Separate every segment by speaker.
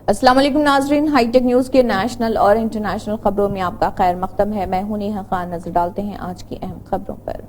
Speaker 1: السلام علیکم ناظرین، ہائی ٹیک نیوز کے نیشنل اور انٹرنیشنل خبروں میں آپ کا خیر مقدم ہے۔ میں ہوں نیہا خان۔ نظر ڈالتے ہیں آج کی اہم خبروں پر۔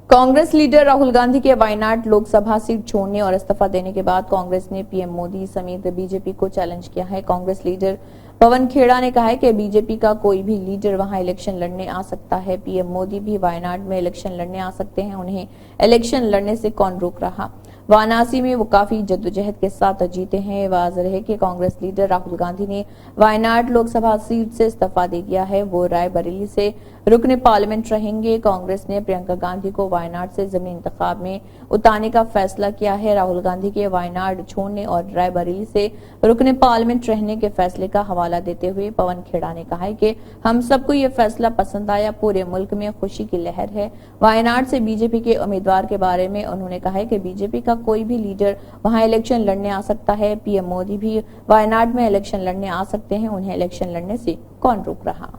Speaker 1: کانگریس لیڈر راہل گاندھی کے وائناڈ لوک سبھا سیٹ چھوڑنے اور استعفیٰ دینے کے بعد کانگریس نے پی ایم مودی سمیت بی جے پی کو چیلنج کیا ہے۔ کانگریس لیڈر پون کھیڑا نے کہا ہے کہ بی جے پی کا کوئی بھی لیڈر وہاں الیکشن لڑنے آ سکتا ہے۔ پی ایم مودی بھی وائناڈ میں الیکشن لڑنے آ سکتے ہیں، انہیں الیکشن لڑنے سے کون روک رہا؟ وارانسی میں وہ کافی جدوجہد کے ساتھ جیتے ہیں۔ واضح ہے کہ کانگریس لیڈر راہل گاندھی نے وائناڈ لوک سبھا سیٹ سے استعفیٰ دے دیا ہے، وہ رائے بریلی سے رکن پارلیمنٹ رہیں گے۔ کانگریس نے پرینکا گاندھی کو وائناڈ سے ضمنی انتخاب میں اتارنے کا فیصلہ کیا ہے۔ راہل گاندھی کے وائناڈ چھوڑنے اور رائے بریلی سے رکن پارلیمنٹ رہنے کے فیصلے کا حوالہ دیتے ہوئے پون کھیڑا نے کہا ہے کہ ہم سب کو یہ فیصلہ پسند آیا، پورے ملک میں خوشی کی لہر ہے۔ وائناڈ سے بی جے پی کے امیدوار کے بارے میں انہوں نے کہا ہے کہ بی جے پی کا کوئی بھی لیڈر وہاں الیکشن لڑنے آ سکتا ہے۔ پی ایم مودی بھی وائناڈ میں الیکشن لڑنے آ سکتے ہیں، انہیں الیکشن لڑنے سے کون روک رہا؟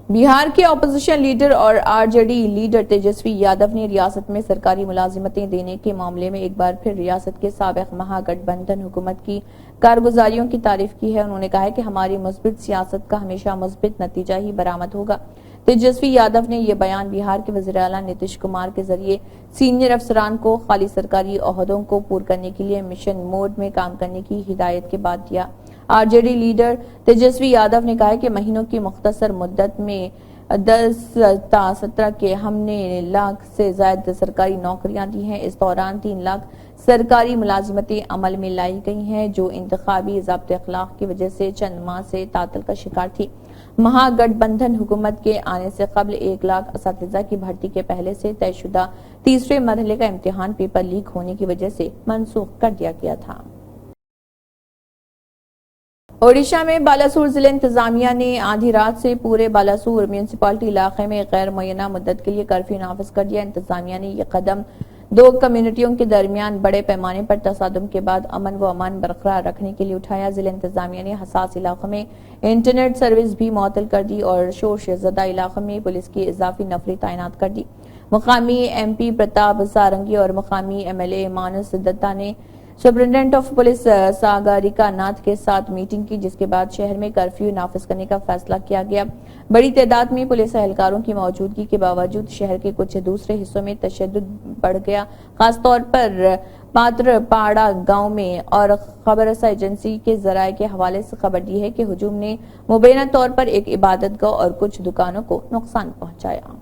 Speaker 1: بہار کے اپوزیشن لیڈر اور R J D leader Tejashwi Yadav نے ریاست میں سرکاری ملازمتیں دینے کے معاملے میں ایک بار پھر ریاست کے سابق مہا گٹھ بندھن حکومت کی کارگزاریوں کی تعریف کی ہے۔ انہوں نے کہا ہے کہ ہماری مثبت سیاست کا ہمیشہ مثبت نتیجہ ہی برآمد ہوگا۔ تیجسوی یادو نے یہ بیان بہار کے وزیر اعلیٰ نتیش کمار کے ذریعے سینئر افسران کو خالی سرکاری عہدوں کو پور کرنے کے لیے مشن موڈ میں کام کرنے کی ہدایت کے بعد دیا۔ R J D leader Tejashwi Yadav نے کہا کہ مہینوں کی مختصر مدت میں 10 تا 17 کے ہم نے لاکھ سے زائد سرکاری نوکریاں دی ہیں۔ اس دوران 3 لاکھ سرکاری ملازمتیں عمل میں لائی گئی ہیں جو انتخابی ضابط اخلاق کی وجہ سے چند ماہ سے تعطل کا شکار تھی۔ مہا گٹھ بندھن حکومت کے آنے سے قبل 1 لاکھ اساتذہ کی بھرتی کے پہلے سے طے شدہ تیسرے مرحلے کا امتحان پیپر لیک ہونے کی وجہ سے منسوخ کر دیا گیا تھا۔ اوڈیشہ میں بالاسور ضلع انتظامیہ نے آدھی رات سے پورے بالاسور میونسپلٹی علاقے میں غیر معینہ مدت کے لیے کرفیو نافذ کر دیا۔ انتظامیہ نے یہ قدم 2 کمیونٹیوں کے درمیان بڑے پیمانے پر تصادم کے بعد امن و امان برقرار رکھنے کے لیے اٹھایا۔ ضلع انتظامیہ نے حساس علاقوں میں انٹرنیٹ سروس بھی معطل کر دی اور شور زدہ علاقوں میں پولیس کی اضافی نفری تعینات کر دی۔ مقامی ایم پی پرتاپ سارنگی اور مقامی ایم ایل اے مانس دتا نے سپرنٹینڈنٹ آف پولیس ساگاریکا ناتھ کے ساتھ میٹنگ کی، جس کے بعد شہر میں کرفیو نافذ کرنے کا فیصلہ کیا گیا۔ بڑی تعداد میں پولیس اہلکاروں کی موجودگی کے باوجود شہر کے کچھ دوسرے حصوں میں تشدد بڑھ گیا، خاص طور پر پاتر پاڑا گاؤں میں، اور خبر رساں ایجنسی کے ذرائع کے حوالے سے خبر دی ہے کہ ہجوم نے مبینہ طور پر ایک عبادت گاہ اور کچھ دکانوں کو نقصان پہنچایا۔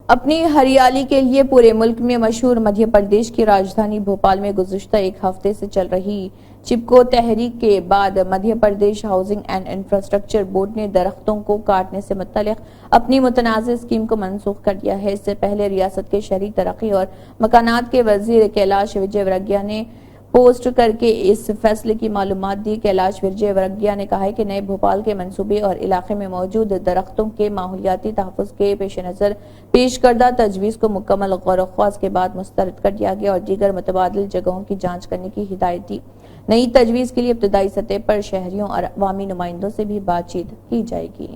Speaker 1: اپنی ہریالی کے لیے پورے ملک میں مشہور مدھیہ پردیش کی راجدھانی بھوپال میں گزشتہ 1 ہفتے سے چل رہی چپکو تحریک کے بعد Madhya Pradesh housing and infrastructure board نے درختوں کو کاٹنے سے متعلق اپنی متنازع اسکیم کو منسوخ کر دیا ہے۔ اس سے پہلے ریاست کے شہری ترقی اور مکانات کے وزیر کیلاش وجے ورگیہ نے پوسٹ کر کے اس فیصلے کی معلومات دی۔ کیلاش وجے ورگیہ نے کہا کہ نئے بھوپال کے منصوبے اور علاقے میں موجود درختوں کے ماحولیاتی تحفظ کے پیش نظر پیش کردہ تجویز کو مکمل غور و خوض کے بعد مسترد کر دیا گیا اور دیگر متبادل جگہوں کی جانچ کرنے کی ہدایت دی۔ نئی تجویز کے لیے ابتدائی سطح پر شہریوں اور عوامی نمائندوں سے بھی بات چیت کی جائے گی۔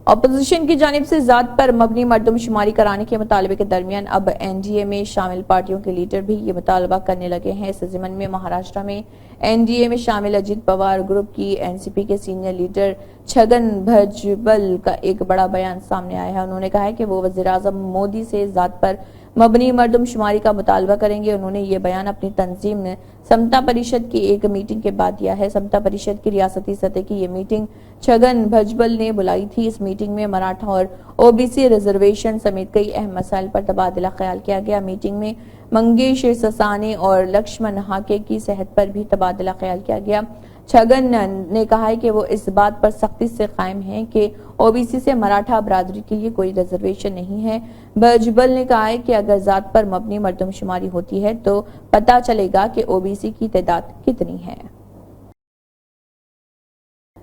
Speaker 1: اپوزیشن کی جانب سے ذات پر مبنی مردم شماری کرانے کے مطالبے کے درمیان اب این ڈی اے میں شامل پارٹیوں کے لیڈر بھی یہ مطالبہ کرنے لگے ہیں۔ اس ضمن میں مہاراشٹر میں این ڈی اے میں شامل اجیت پوار گروپ کی این سی پی کے سینئر لیڈر چھگن بھجبل کا ایک بڑا بیان سامنے آیا ہے۔ انہوں نے کہا ہے کہ وہ وزیراعظم مودی سے ذات پر مبنی مردم شماری کا مطالبہ کریں گے۔ انہوں نے یہ بیان اپنی تنظیم سمتا پریشد کی ایک میٹنگ کے بعد دیا ہے۔ سمتا پریشد کی ریاستی سطح کی یہ میٹنگ چھگن بھجبل نے بلائی تھی۔ اس میٹنگ میں مراٹھا اور او بی سی ریزرویشن سمیت کئی اہم مسائل پر تبادلہ خیال کیا گیا۔ میٹنگ میں منگیش سسانے اور لکشمن ہاکے کی صحت پر بھی تبادلہ خیال کیا گیا۔ چھگن نے کہا ہے کہ وہ اس بات پر سختی سے قائم ہیں کہ او بی سی سے مراٹھا برادری کے لیے کوئی ریزرویشن نہیں ہے۔ بھجبل نے کہا ہے کہ اگر ذات پر مبنی مردم شماری ہوتی ہے تو پتہ چلے گا کہ او بی سی کی تعداد کتنی ہے۔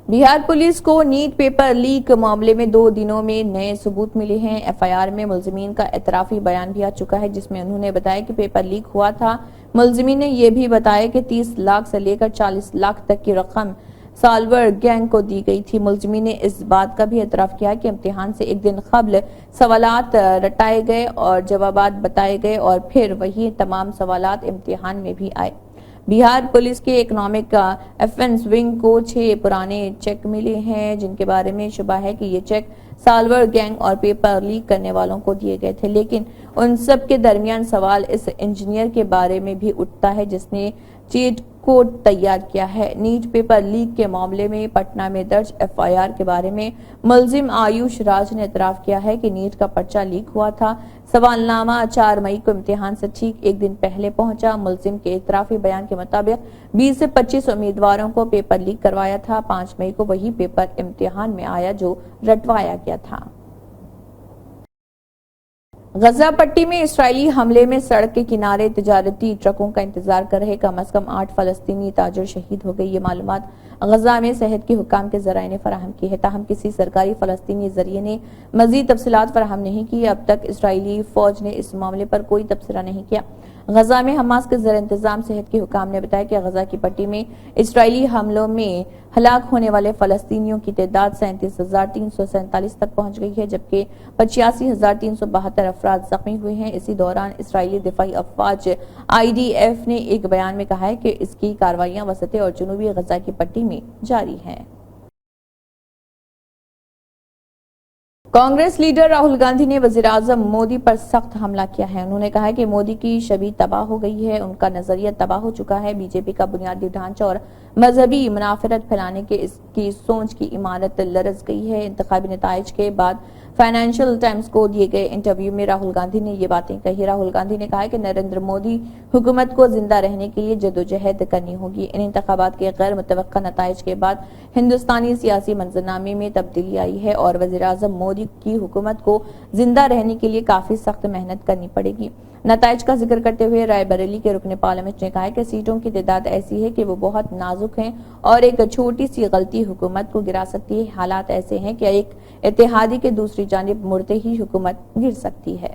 Speaker 1: بہار پولیس کو نیٹ پیپر لیک معاملے میں 2 دنوں میں نئے ثبوت ملے ہیں۔ ایف آئی آر میں ملزمین کا اعترافی بیان بھی آ چکا ہے، جس میں انہوں نے بتایا کہ پیپر لیک ہوا تھا۔ ملزمین نے یہ بھی بتایا کہ 30 لاکھ سے لے کر 40 لاکھ تک کی رقم سالور گینگ کو دی گئی تھی۔ ملزمین نے اس بات کا بھی اعتراف کیا کہ امتحان سے ایک دن قبل سوالات رٹائے گئے اور جوابات بتائے گئے اور پھر وہی تمام سوالات امتحان میں بھی آئے۔ بہار پولیس کے اکنامک افینس ونگ کو 6 پرانے چیک ملے ہیں جن کے بارے میں شبہ ہے کہ یہ چیک سالور گینگ اور پیپر لیک کرنے والوں کو دیے گئے تھے، لیکن ان سب کے درمیان سوال اس انجینئر کے بارے میں بھی اٹھتا ہے جس نے چیٹ کوڈ تیار کیا ہے۔ نیٹ پیپر لیک کے معاملے میں پٹنہ میں درج FIR کے بارے میں ملزم آیوش راج نے اعتراف کیا ہے کہ نیٹ کا پرچہ لیک ہوا تھا۔ سوال نامہ 4 مئی کو امتحان سے ٹھیک ایک دن پہلے پہنچا۔ ملزم کے اعترافی بیان کے مطابق 20 سے 25 امیدواروں کو پیپر لیک کروایا تھا۔ 5 مئی کو وہی پیپر امتحان میں آیا جو رٹوایا گیا تھا۔ غزہ پٹی میں اسرائیلی حملے میں سڑک کے کنارے تجارتی ٹرکوں کا انتظار کر رہے کم از کم 8 فلسطینی تاجر شہید ہو گئے۔ یہ معلومات غزہ میں صحت کے حکام کے ذرائع نے فراہم کی ہے، تاہم کسی سرکاری فلسطینی ذریعے نے مزید تفصیلات فراہم نہیں کی۔ اب تک اسرائیلی فوج نے اس معاملے پر کوئی تبصرہ نہیں کیا۔ غزہ میں حماس کے زیر انتظام صحت کے حکام نے بتایا کہ غزہ کی پٹی میں اسرائیلی حملوں میں ہلاک ہونے والے فلسطینیوں کی تعداد 37,347 تک پہنچ گئی ہے، جبکہ 85,372 افراد زخمی ہوئے ہیں۔ اسی دوران اسرائیلی دفاعی افواج IDF نے ایک بیان میں کہا ہے کہ اس کی کارروائیاں وسطی اور جنوبی غزہ کی پٹی میں جاری ہیں۔ کانگریس لیڈر راہل گاندھی نے وزیر اعظم مودی پر سخت حملہ کیا ہے۔ انہوں نے کہا کہ مودی کی شبیہ تباہ ہو گئی ہے، ان کا نظریہ تباہ ہو چکا ہے۔ BJP کا بنیادی ڈھانچہ اور مذہبی منافرت پھیلانے کے اس کی سوچ کی عمارت لرز گئی ہے۔ انتخابی نتائج کے بعد فائنینشل ٹائمز کو دیے گئے انٹرویو میں راہل گاندھی نے یہ باتیں کہی۔ راہل گاندھی نے کہا کہ نریندر مودی حکومت کو زندہ رہنے کے لیے جدوجہد کرنی ہوگی۔ ان انتخابات کے غیر متوقع نتائج کے بعد ہندوستانی سیاسی منظرنامے میں تبدیلی آئی ہے اور وزیر اعظم مودی کی حکومت کو زندہ رہنے کے لیے کافی سخت محنت کرنی پڑے گی۔ نتائج کا ذکر کرتے ہوئے رائے بریلی کے رکن پارلیمنٹ نے کہا کہ سیٹوں کی تعداد ایسی ہے کہ وہ بہت نازک ہیں اور ایک چھوٹی سی غلطی حکومت کو گرا سکتی ہے۔ حالات ایسے ہیں کہ ایک اتحادی کے دوسری جانب مڑتے ہی حکومت گر سکتی ہے۔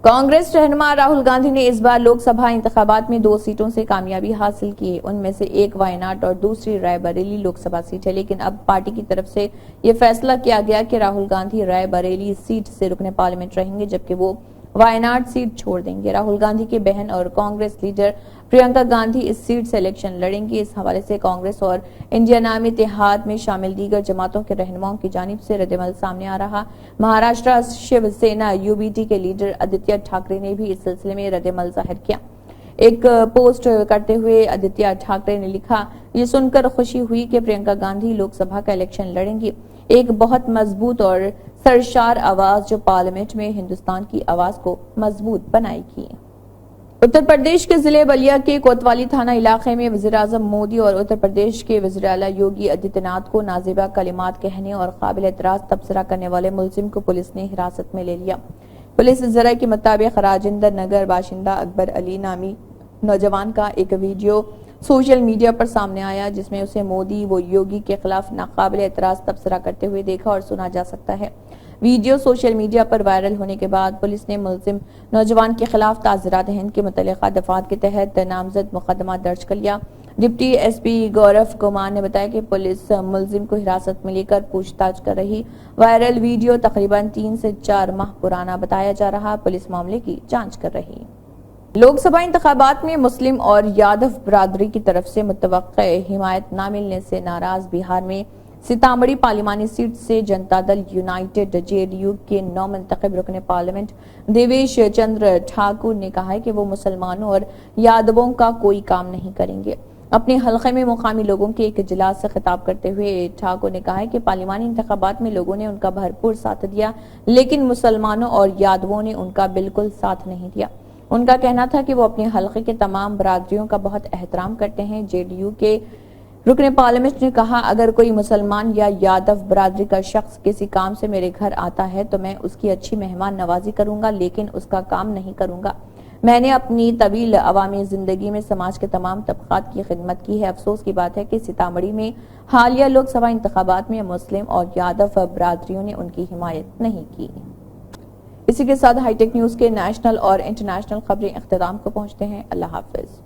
Speaker 1: کانگریس رہنما راہل گاندھی نے اس بار لوک سبھا انتخابات میں 2 سیٹوں سے کامیابی حاصل کی ہے۔ ان میں سے ایک وائناڈ اور دوسری رائے بریلی لوک سبھا سیٹ ہے، لیکن اب پارٹی کی طرف سے یہ فیصلہ کیا گیا کہ راہل گاندھی رائے بریلی سیٹ سے رکن پارلیمنٹ رہیں گے جبکہ وہ وائناڈ سیٹ چھوڑ دیں گے۔ راہل گاندھی کی بہن اور کانگریس لیڈر پرینکا گاندھی اس سیٹ سے الیکشن لڑیں گی۔ اس حوالے سے کانگریس اور انڈیا نامی اتحاد میں شامل دیگر جماعتوں کے رہنماؤں کی جانب سے رد عمل سامنے آ رہا۔ مہاراشٹر شیو سینا UBT کے لیڈر آدتیہ ٹھاکرے نے بھی اس سلسلے میں رد عمل ظاہر کیا۔ ایک پوسٹ کرتے ہوئے آدتیہ ٹھاکرے نے لکھا، یہ سن کر خوشی ہوئی کہ پرینکا گاندھی لوک سبھا کا الیکشن لڑیں گی، ایک بہت مضبوط اور سرشار آواز جو پارلیمنٹ میں ہندوستان کی آواز کو مضبوط بنائے گی۔ اتر پردیش کے ضلع بلیا کے کوتوالی تھانہ علاقے میں وزیر اعظم مودی اور اتر پردیش کے وزیر اعلیٰ یوگی آدتیہ ناتھ کو نازیبا کلمات کہنے اور قابل اعتراض تبصرہ کرنے والے ملزم کو پولیس نے حراست میں لے لیا۔ پولیس ذرائع کے مطابق راجندر نگر باشندہ اکبر علی نامی نوجوان کا ایک ویڈیو سوشل میڈیا پر سامنے آیا جس میں اسے مودی و یوگی کے خلاف ناقابل اعتراض تبصرہ کرتے ہوئے دیکھا اور سنا جا سکتا ہے۔ ویڈیو سوشل میڈیا پر وائرل ہونے کے بعد پولیس نے ملزم نوجوان کے خلاف تعزیرات ہند کے متعلقہ دفعات کے تحت نامزد مقدمہ درج کر لیا۔ ڈپٹی SP گورو کمار نے بتایا کہ پولیس ملزم کو حراست میں لے کر پوچھ تاچھ کر رہی۔ وائرل ویڈیو تقریباً 3 سے 4 ماہ پرانا بتایا جا رہا۔ پولیس معاملے کی جانچ کر رہی۔ لوک سبھا انتخابات میں مسلم اور یادو برادری کی طرف سے متوقع حمایت نہ ملنے سے ناراض بہار میں سیتامڑھی پارلیمانی سیٹ سے جنتا دل یونائیٹڈ JDU کے نو منتخب رکن پارلیمنٹ دیویش چندر ٹھاکر نے کہا ہے کہ وہ مسلمانوں اور یادووں کا کوئی کام نہیں کریں گے۔ اپنے حلقے میں مقامی لوگوں کے ایک اجلاس سے خطاب کرتے ہوئے ٹھاکر نے کہا کہ پارلیمانی انتخابات میں لوگوں نے ان کا بھرپور ساتھ دیا لیکن مسلمانوں اور یادووں نے ان کا بالکل ساتھ نہیں دیا۔ ان کا کہنا تھا کہ وہ اپنے حلقے کے تمام برادریوں کا بہت احترام کرتے ہیں۔ JDU کے رکن پارلیمنٹ نے کہا، اگر کوئی مسلمان یا یادو برادری کا شخص کسی کام سے میرے گھر آتا ہے تو میں اس کی اچھی مہمان نوازی کروں گا لیکن اس کا کام نہیں کروں گا۔ میں نے اپنی طویل عوامی زندگی میں سماج کے تمام طبقات کی خدمت کی ہے۔ افسوس کی بات ہے کہ سیتامڑھی میں حالیہ لوک سبھا انتخابات میں مسلم اور یادو برادریوں نے ان کی حمایت نہیں کی۔ اسی کے ساتھ ہائی ٹیک نیوز کے نیشنل اور انٹرنیشنل خبریں اختتام کو پہنچتے ہیں۔ اللہ حافظ۔